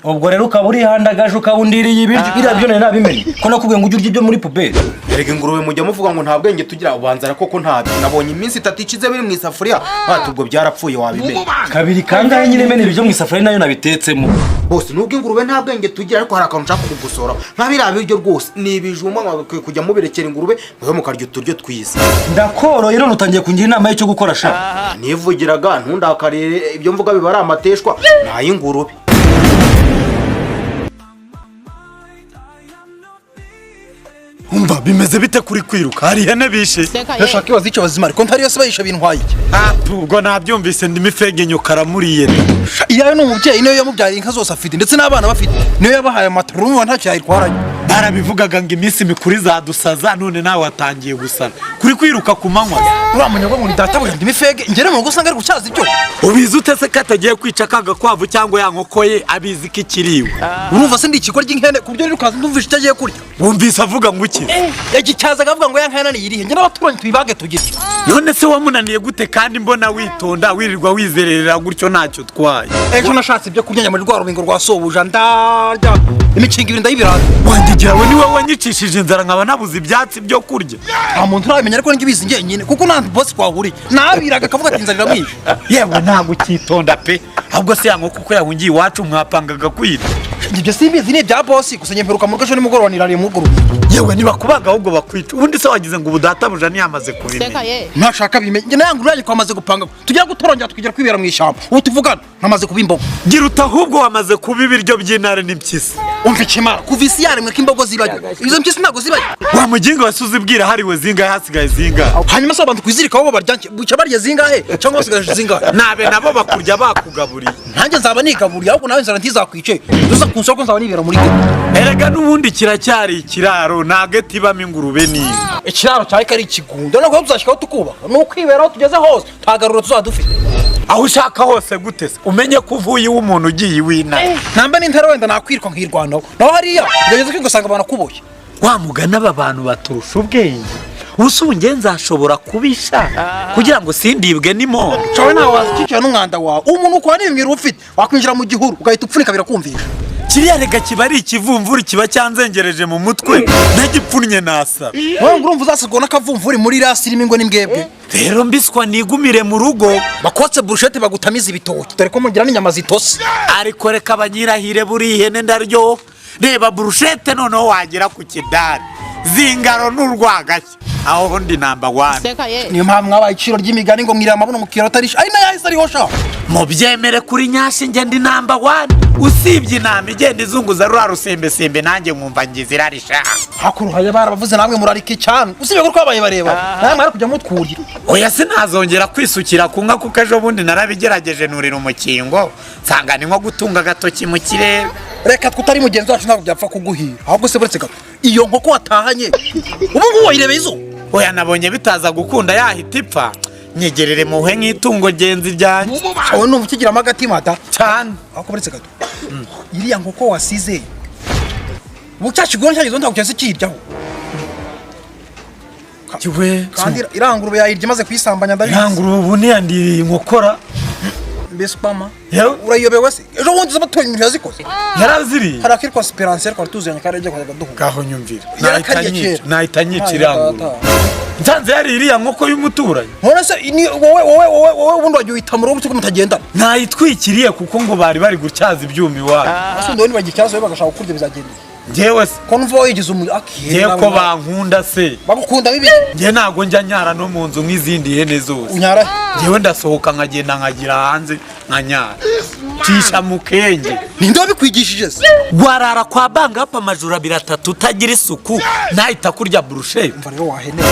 ubwo rero ukaba urihandagaje ukabundiriye ibiryo iriya byo nari nabimenye ko nakubwiye ngo ujye urya ibyo muri puberi. Erega ingurube mujya muvuga ngo nta bwenge tugira ubanzara koko ntabyo nabonye iminsi 3 ikize biri mu isafuriya ubwo byarapfuye wabimenye. Kabiri kangahe nyine mene ibyo mu isafuriya nayo nabitetsemo. Bose nubwo ingurube nta bwenge tugira ariko hari akantu nshaka kugusora nkabira biryo rwose ni ibijuma kujya muberekera ingurube mwe mukarya uturyo twiza. Ndakoroye none utangiye kungira inama y'icyo gukora sha. Nivugiraga ntundakarire ibyo mvuga bibari amateshwa nayingurube. Umva bimeze bite kuri kwiruka hari hene bishe ndashaka ibaza icyo bazima ariko ntari yose bayisha bintwaye iki ubwo nabyumvise ndimi fege nyokara muriye iyayo n'umubyeyi niyo yamubyariye inka zose afite ndetse n'abana bafite niyo yabahaye amata rumwe ntacyo yayitwaranye barabivugaga ngo iminsi mikuru izadusaza none nawe watangiye gusana kuri kwiruka ku manywa uramenya ngo muri data buri ndimi fege ngere mu rugo usanga ari gucyaza ibyo ubizi utese ko atagiye kwica kaga kwavu cyangwa ya nkoko ye abizi ko ikiriwe urumva se ndi ikiko ry'inkene ku byo rero ukaza ndumvisha itagiye kurya wumvise avuga ngo iki yagicyazaga avuga ngo ya nkana ni irihe nge n'abaturanyi tuyibage tugite none se wamunaniye gute kandi mbona witonda wirirwa wizererera gutyo ntacyo twaye ejo nashatse ibyo kurya nyamara rwa rubingo rwa sobuja ndarya imikingo ibiri ndayibirata wandigira we niwe wanyicishije inzara nkaba nabuze ibyatsi byo kurya nta muntu uramenya ariko njye bizi njyenyine kuko nta bosi twahuriye nabiraga akavuga ati inzara iramwishe yewe ntabwo ukitonda pe ahubwo se yango kuko yahungiye iwacu mwapangaga kwira ibyo simbizi ni ibya bosi gusa nyemperuka mu rwego nimugoroba nirariye mu rugo yewe nibakubaga ahubwo bakwica ubundi se wagize ngo ubudatabuja ntiyamaze kubimenya ntashaka bimenye njye nayangu uranye twamaze gupanga tujya gutorongera tukigera kwibera mu ishyamba ubu tuvugana namaze kuba imbogo gira uta ahubwo wamaze kuba ibiryo by'intare n'impyisi umva ikimara kuva isi yaremwe ko imbogo zibajya izo mpyisi ntabwo zibajya wa mugingo wasuze ibwira hariwe zingahe hasigaye zingahe hanyuma se abantu kwizirikaho bo barya bucya barya zingahe cyangwa basigaje zingahe nabe nabo bakurya bakugaburiye nanjye nzaba nigaburiye ahubwo nawe nzara ntizakwice dusa ku nsoko nzaba nibera muri ge erega n'ubundi kiracyari ikiraro nageti ibamo ingurube n'inka ikiraro cyawe ko ari ikigunda ntabwo tuzashyikaho tukubaka ni ukwiberaho tugeze hose ntagarura tuzadufite aho ushaka hose gute se umenye ko uvuye iw'umuntu ugiye iw'intare namba n'intare wenda nakwirwa nkirwanaho naho hariya ugeze kwigasanga abantu akuboshye wamugana aba bantu baturusha ubwenge usunge nzashobora kubisha kugira ngo sindibwe n'imondo cyawe nawe wazikikira n'umwanda wawe umuntu ukora n'ibimwira ufite wakwinjira mu gihuru ugahita upfunika birakumvisha kiriya rega kiba ari ikivumvuri kiba cyanzengereje mu mutwe ntagipfunnye nasara wowe ngo urumva uzasigwa n'akavumvuri muri rasi irimo ingwe n'imbwebwe rero mbiswa nigumire mu rugo bakotse burushete bagutamiza ibitoki dore ko mugira n'inyama zitose ariko reka abanyirahire buri ihene ndaryo reba burushete noneho wagera ku kidari zingaro n'urwagashya aho ndi namba 1 niyo mpamvu mwabaye iciro ry'imigani ngo mwirira amabuno mukiro atarisha ari nayo yahise ariho sha mubyemere kuri nyashi nge ndi namba 1 usibye inama igenda izunguza rura rusembesembe nanjye nkumva ngize irarisha hakuruhaye barabavuze namwe murarika cyane usibye ko twabaye bareba nawe mwari kujya mutwurira oya sinazongera kwisukira ku nka kuko ejo bundi narabigerageje nurira umukingo nsanga ni nko gutunga agatoki mu kirere reka twutari mugenzi wacu ntabwo byapfa kuguhira ahubwo se buretse gato iyo nkoko watahanye ubu ngubu wayirebeye izo oya nabonye bitaza gukunda yahita ipfa nyegerere muhe nk'itungo genzi ryanjye wowe numva ukigiramo agatima da cyane ahubwo buretse gato iriya nkoko wasize ubu cya kigo nshyagizo ntabwo cyase kiryaho kandi irangurube yayirya imaze kuyisambanya ndabizi irangurube ubu niyandiriye inkokora mbese upama urayiyobewe se ejo bundi z'abatuye ibintu yazikoze yaraziriye hari akitwa Esperance ariko tuzanye kandi ajya kwaga duhuga gaho nyumvira nahita nyica irangurube nsanze yari iriya nkoko y'umuturanyi none se wowe ubundi wagiye uhita mu rugo mutagendana nayitwikiriye kuko ngo bari gutyaza ibyuma iwacu asundi wowe nibagiye icyazo bagashaka kurya bizagenda njyewe se ko numva yigize ngiye ko bankunda se bagukunda bibi njye ntabwo njya nyara no mu nzu nk'izindi hene zose unyara njyewe ndasohoka nkagenda nkagira hanze nkanyara cisha mu kenge ninde wabikwigishije se warara kwa banga hapa amajoro 3 utagira isuku nahita kurya burushete mva rero wahene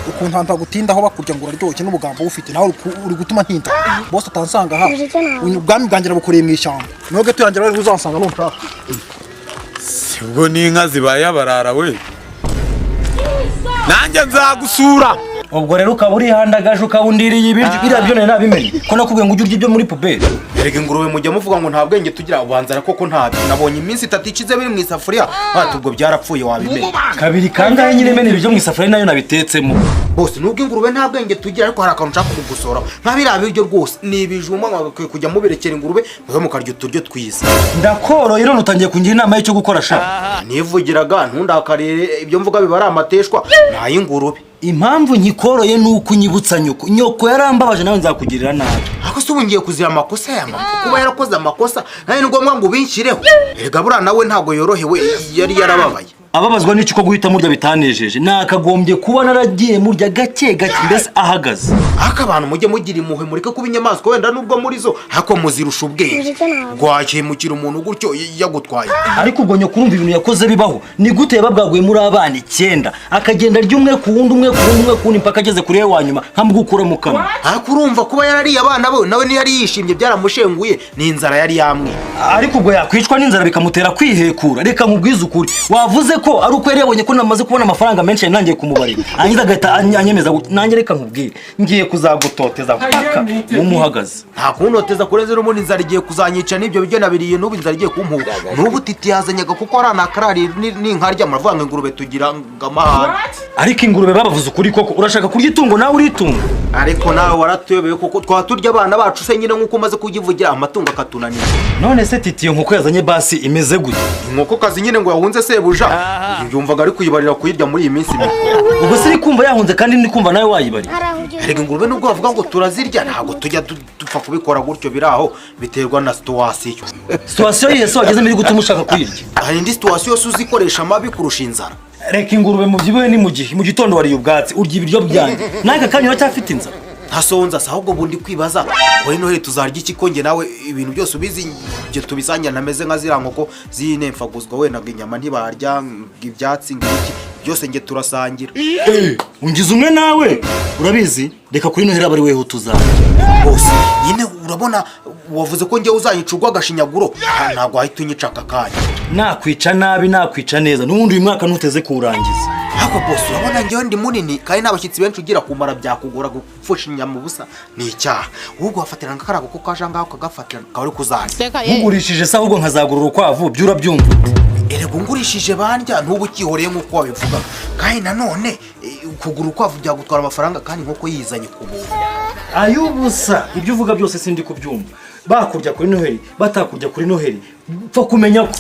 ukuntu hanta gutindaho bakurya ngo uraryoke n'ubugambo ufite nawe uri gutuma ntinda bose atansanga ha ubwami bwangira bukoreye mu ishyamba niho gato yangira rero uzansanga n'umshaka ubwo n'inka zibaye abarara we nanjye nzagusura ubwo rero ukaba urihandagaje ukabundiriye ibiryo iriya byo nari nabimenye ko nakubwiye ngo ujye urya ibyo muri puberi. Erega ingurube mujya muvuga ngo nta bwenge tugira ubanzara koko ntabyo nabonye iminsi 3 ikize biri mu isafuriya ubwo byarapfuye wabimenye kabiri kangahe nyine mene ibyo mu isafuriya nayo nabitetsemo bose nubwo ingurube nta bwenge tugira ariko hari akantu nshaka kugusoraho nk'abiriya biryo rwose ni ibijumba mwakwiye kujya muberekera ingurube muhe mukarya uturyo twiza. ndakoroye none utangiye kungira inama y'icyo gukora sha. nivugiraga ntundakarire ibyo mvuga biba ari amateshwa n'ay'ingurube. impamvu nkikoroye ni uko unyibutsa nyoko yarambabaje nawe nzakugirira nabi. ariko se ubu ngiye kuzira amakosa ya mama kuba yarakoze amakosa nawe ni ngombwa ngo ubinshireho. erega buriya nawe ntabwo yorohewe yari yarababaye. ababazwa n'iki ko guhita murya bitanejeje nakagombye kuba naragiye murya gake gake mbese ahagaze. ariko abantu mujye mugira impuhwe mureke kuba inyamaswa wenda nubwo muri zo ariko muzirusha ubwenge. rwakemukira umuntu gutyo yagutwaye. ariko ubwo nyoko urumva ibintu yakoze bibaho ni gute yababwaguye muri abana 9 akagenda arya umwe ku wundi umwe ku wundi mpaka ageze kuri wa nyuma nkamugukura mu kanwa. ariko urumva kuba yarariye abana be nawe ntiyari yishimye byaramushenguye ni inzara yari yamwe. ariko ubwo yakwicwa n'inzara bikamutera kwihekura. reka nkubwize ukuri wavuze ko ari uko yari yabonye ko namaze kubona amafaranga menshi nangiye kumubarira angiza agahita anyemeza nanjye reka nkubwire ngiye kuzagutoteza mpaka umuhagaze. nta kunoteza kurenza n'ubundi inzara igiye kuzanyica n'ibyo biryo nabiriye n'ubu inzara igiye kumpuga n'ubu titi yazanyaga kuko ari anakarari n'inkarya muravuga ngo ingurube tugira ngamahane. ariko ingurube babavuze ukuri koko urashaka kurya itungo nawe uritunga. ariko nawe waratuyobeye kuko twaturya abana bacu se nyine nk'uko umaze kugivugira amatungo akatunanira. none se titi iyo nkoko yazanye basi imeze gute? inkoko kazi nyine ngo yahunze sebuja yumvaga ari kuyibarira kuyirya muri iyi minsi mikuru. ubwo se kumva yahunze kandi ndi kumva nawe wayibarira. erega ingurube nubwo bavuga ngo turazirya ntabwo tujya dupfa kubikora gutyo biraho biterwa na situwasiyo. situwasiyo yese wagezemo iri gutuma ushaka kuyirya. hari indi situwasiyo yose uzikoresha amabi kurusha inzara. reka ingurube mu byibuhe ni mu gitondo wariye ubwatsi urya ibiryo byanjye n'aka kanya uracyafite inzara. ntasonza se ahubwo bundi kwibaza kuri noheli tuzarya iki ko njye nawe ibintu byose ubizi ibyo tubisangira nameze nka ziriya nkoko z'inemfaguzwa wenda ngo inyama ntibarya ibyatsi ngiki byose njye turasangira. ungize umwe nawe urabizi reka kuri noheli aba ari weho tuzarya. bose nyine urabona wavuze ko njyewe uzanyica urw'agashinyaguro ntabwo wahita unyica aka kanya. nakwica nabi nakwica neza n'ubundi uyu mwaka ntuteze kuwurangiza. ariko bose urabona njyewe ndi munini kandi n'abashyitsi benshi ugira kumara byakugora gupfusha inyama ubusa ni icyaha. ahubwo wafatira nka kariya kuko kaje ngaho ukagafatira ukaba uri kuzarya. nkugurishije se ahubwo nkazagura urukwavu byo urabyumva. erega ungurishije bandya ntubu ukihoreye nk'uko wabivuga kandi nanone kugura urukwavu byagutwara amafaranga kandi nk'uko yizanye ku buntu. ay'ubusa ibyo uvuga byose sindi kubyumva. bakurya kuri noheli batakurya kuri noheli pfa kumenya ko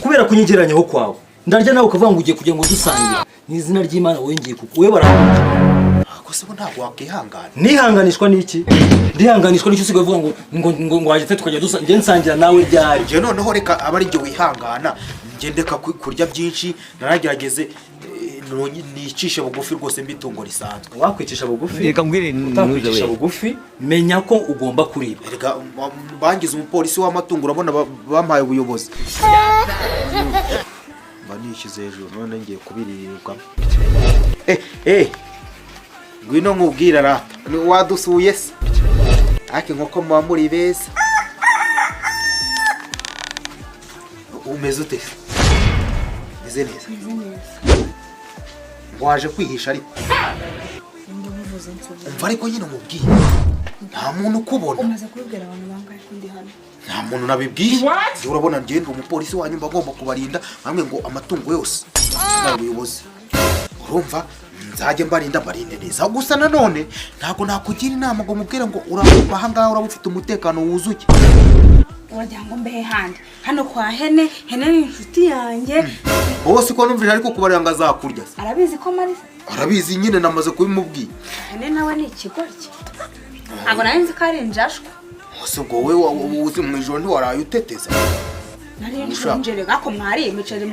kubera kunyigeranyaho kwawe ndarya nawe ukavuga ngo ugiye kugira ngo dusangire ni izina ry'Imana wowe ngiye kuko wowe baravuga. gusa ubu ntabwo wakwihangana. nihanganishwa n'iki? ndihanganishwa n'icyo usigaye uvuga ngo wajya tukajya dusangira nsangira nawe ryari. njye noneho reka aba ari ibyo wihangana ngendeka kurya byinshi naragerageze nicishe bugufi rwose mbitungo risanzwe. wakwicisha bugufi reka mbwire utakwicisha bugufi menya ko ugomba kuriba. reka bangize umupolisi w'amatungo urabona bampaye ubuyobozi mba nishyize hejuru none ngiye kubirirwa. ngwino nkubwira rata wadusuye se ariko inkoko muba muri beza. umeze ute? meze neza. waje kwihisha ariko umva ariko nyine umubwiye nta muntu ukubona. umaze kubibwira abantu bangahe ko ndi hano? nta muntu nabibwiye. urabona ngende umupolisi wanyu mba agomba kubarinda bamwe ngo amatungo yose n'abayobozi urumva nzajya mbarinda mbarinde neza. gusa nanone ntabwo nakugira inama ngo mubwire ngo uraha ngaha uraba ufite umutekano wuzuye. uragira ngo mbehe handi hano kwa hene ni inshuti yanjye. bose ko numvira ariko kubarira ngo azakurya. arabizi ko marisa arabizi nyine namaze kubimubwira. hene nawe ni ikigoryi ntabwo nari nzi ko ari injashwa. ese ubwo wowe uzi mu ijoro ntiwaraye uteteza? nari nshonjere gako mwari imiceri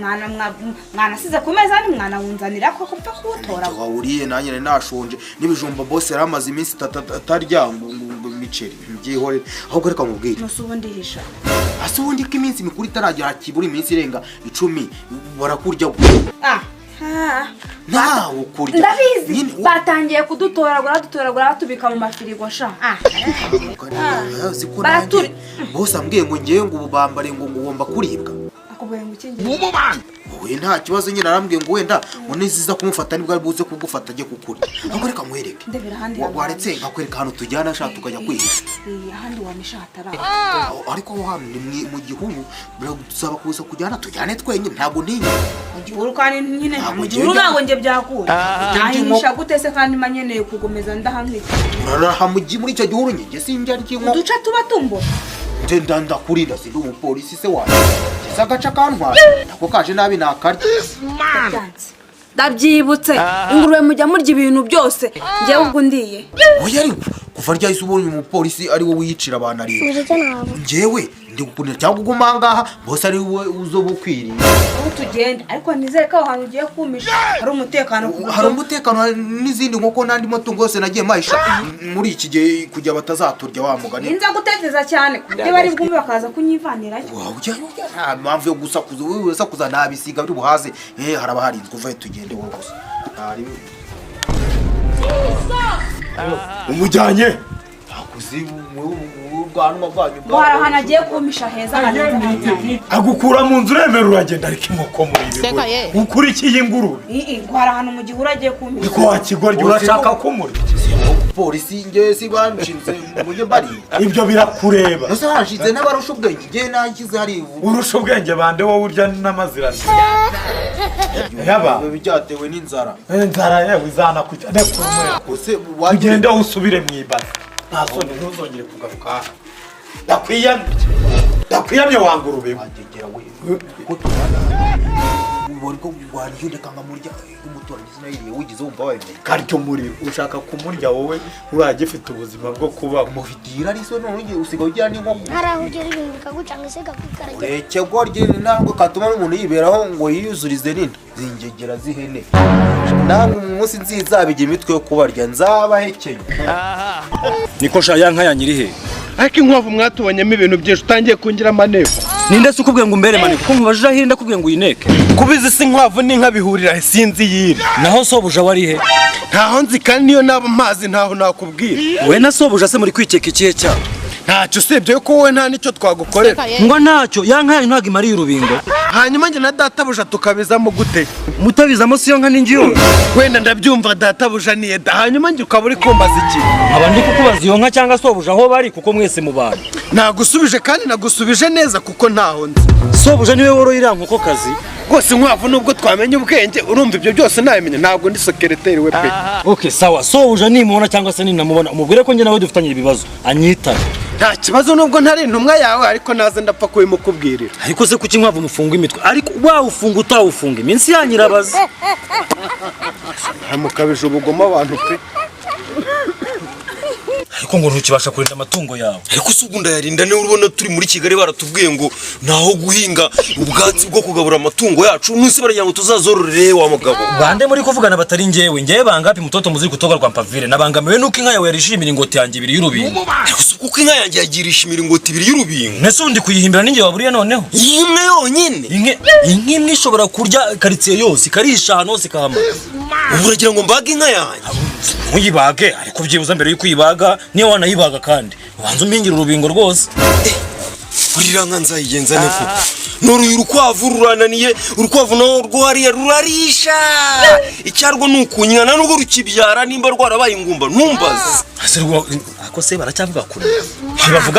mwanasize ku meza ni mwana wunzanira ko kupfa kuwutora. wawuriye nanjye nashonje n'ibijumba bose yari amaze iminsi atarya ngo imiceri mbyihorere. ahubwo reka mubwire nusu ubundi hisha ase ubundi ko iminsi mikuru itaragera kibura iminsi irenga 10 barakurya. ntawe ukurya ndabizi batangiye kudutoragura batubika mu mafirigo sha. bose ambwiye ngo ngewe ngo ubu bambare ngo ngomba kuribwa. akubwiye ngo iki ngiye we nta kibazo nyine arambwiye ngo wenda niziza kumufata nibwo ari buze kugufata ajye kukuri ahubwo reka nkwereke waretse nkakwereka hano tujyana ashaka tukajya kwihisha ahandi wamisha hatara ariko hano ni mu gihuru biragusaba kuza kujyana tujyane twenyine ntabwo ntinya mu gihuru kandi nyine mu gihuru ntabwo nge byakura nahimisha gute se kandi manyeneye kugomeza ndahankika uraraha muri icyo gihuru nyine sinjya ry'inko uduca tuba tumbona ndenda ndakurira sindi umupolisi se wawe kisa agaca kantwara nako kaje nabi nakarya ndabyibutse ingurube mujya murya ibintu byose njyewe ubwo ndiye oya ariko kuva ryahise ubonye umupolisi ari wowe wiyicira abantu ari njyewe ndi gukunira cyangwa uguma ngaha bose ari wowe uzoba ukwiriye aho tugenda ariko nizere ko aho hantu ugiye kumisha hari umutekano n'izindi nkoko n'andi matungo yose nagiye mahisha muri iki gihe kugira batazaturya wa mugani ninza gutekereza cyane kubyo bari bwumve bakaza kunyivanira nta mpamvu yo gusakuza wowe sakuza ntabisiga biri buhaze haraba harinzwe uvaye tugende wowe gusa umujyanye hari agiye kumisha heza agukura mu nzu uremera uragenda ariko inkoko muri ibi ukurikiye ingurube hari ahantu mu gihuru agiye kumisha niko wakigorya urashaka kumuri polisi nge si banshinze mujye bari ibyo birakureba ese hashize n'abarusha ubwenge nge nakize hari urusha ubwenge bande wowe urya n'amazirane yaba byatewe n'inzara yewe izana kujya ese ugende usubire mu ibase nta soni ntuzongere kugaruka aha ndakwiyamye wangurube wagegera we ko tubana ubona ko wariyondeka nka murya umuturanyi sinayiriye wigize wumva wabimenya karyo muri ushaka kumurya wowe uragifite ubuzima bwo kuba mufitira ari so none usigaye ujyana n'inkoko ntaraho ugera ibintu bikagucanga se kakwikarage ureke ko ryene ntabwo katuma n'umuntu yiberaho ngo yiyuzurize n'inda zingegera zihene namwe umunsi nzizabigira imitwe yo kubarya nzabahekenya niko sha ya nka ya nyirihe ariko inkwavu mwatubonyemo ibintu byinshi utangiye kungira amaneko ninde se ukubwiye ngo umbere maneko ko nkubajije aho ndakubwiye ngo uyineke kubizi si inkwavu n'inka bihurira sinzi yiri naho sobuja wari he ntaho nzi kandi niyo naba mpazi ntaho nakubwira we na sobuja se muri kwikeka ikihe cyabo ntacyo usibye ko wowe nta nicyo twagukorera ngo ntacyo ya nka yanyu ntabwo imariye urubingo hanyuma njye na databuja tukabizamo gute mutabizamo siyo nka n'ingiyo wenda ndabyumva databuja niye hanyuma njye ukaba uri kumbaza iki nkaba ndi kukubaza iyo nka cyangwa sobuja aho bari kuko mwese mubana nagusubije kandi nagusubije neza kuko ntaho nzi sobuja niwe woroye iriya nkokokazi rwose inkwavu nubwo twamenye ubwenge urumva ibyo byose nabimenya ntabwo ndi sekereteri we pe okay sawa sobuja nimubona cyangwa se ninamubona umubwire ko njye nawe dufitanye ibibazo anyitane nta kibazo nubwo ntari intumwa yawe ariko naze ndapfa kubimukubwirira ariko se kuki inkwavu mufunga imitwe ariko wawufunga utawufunga iminsi yanyu irabaza mukabije ubugoma abantu pe ariko ngo ntukibasha kurinda amatungo yawe ariko se ubu ndayarinda niba urabona turi muri Kigali baratubwiye ngo naho guhinga ubwatsi bwo kugabura amatungo yacu n'usi baragira ngo tuzazororere wa mugabo bande muri kuvugana batari njyewe bangapi mutoto muziri kutoga rwa mpavire nabangamiwe nuko inka yawe yarishimira ingoti yanjye ibiri y'urubingo ariko se kuko inka yanjye yagirisha imiringoti ibiri y'urubingo nese undi kuyihimbira ninjye waburiye noneho imwe yonyine inka imwe ishobora kurya karitsiye yose ikarisha ahantu hose ikahamara ubu uragira ngo mbage inka yanjye ntuyibage ariko byibuza mbere yuko uyibaga niyo wanayibaga kandi ubanza umpingira urubingo rwose urira nka nzayigenza ne koko noruye urukwavu rurananiye urukwavu naho rwariye rurarisha icyarwo nukunyana nubwo rukibyara nimba rwarabaye ingumba ntumbaze ako se baracyavuga kure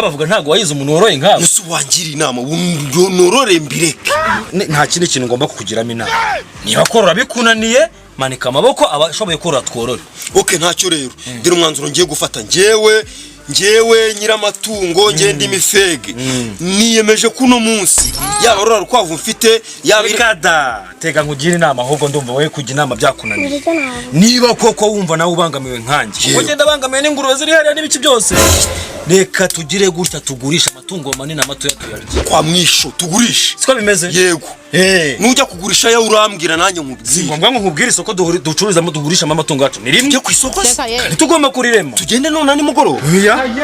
bavuga ntago wayize umuntu woroye nkawe musu wangira inama norore mbireke nta kindi kintu ngomba kukugiramo inama niba korora bikunaniye manika amaboko abashoboye korora tworore okay ntacyo rero ndira umwanzuro ngiye gufata njyewe nyiramatungo ngende imifege niyemeje kuno munsi yaba rora rukwavu mfite yaba ikada tega nkugira inama ahubwo ndumva wowe kujya inama byakunaniye niba koko wumva nawe ubangamiwe nkanjye ugenda bangamiwe n'ingurube ziri hariya n'ibiki byose reka tugire gutya tugurisha amatungo manini amatoya tuyarye kwa mwisho tugurishe siko bimeze yego nujya kugurisha ya urambwira nanjye nkubwiye ngombwa ngo nkubwire isoko ducururizamo tugurishamo amatungo yacu ni rimwe tujye ku isoko kandi tugomba kurirema tugende none nimugoroba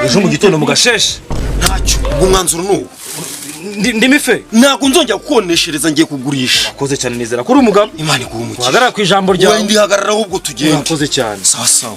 ejo mu gitondo mu gasheshe ntacyo ubwo mwanzuro nuwo ndimife ntabwo nzongera kukoneshereza ngiye kugurisha wakoze cyane nizera ko uri umugabo imana iguha umugisha uhagarara ku ijambo ryawe wenda ihagarara ahubwo tugende wakoze cyane sawa sawa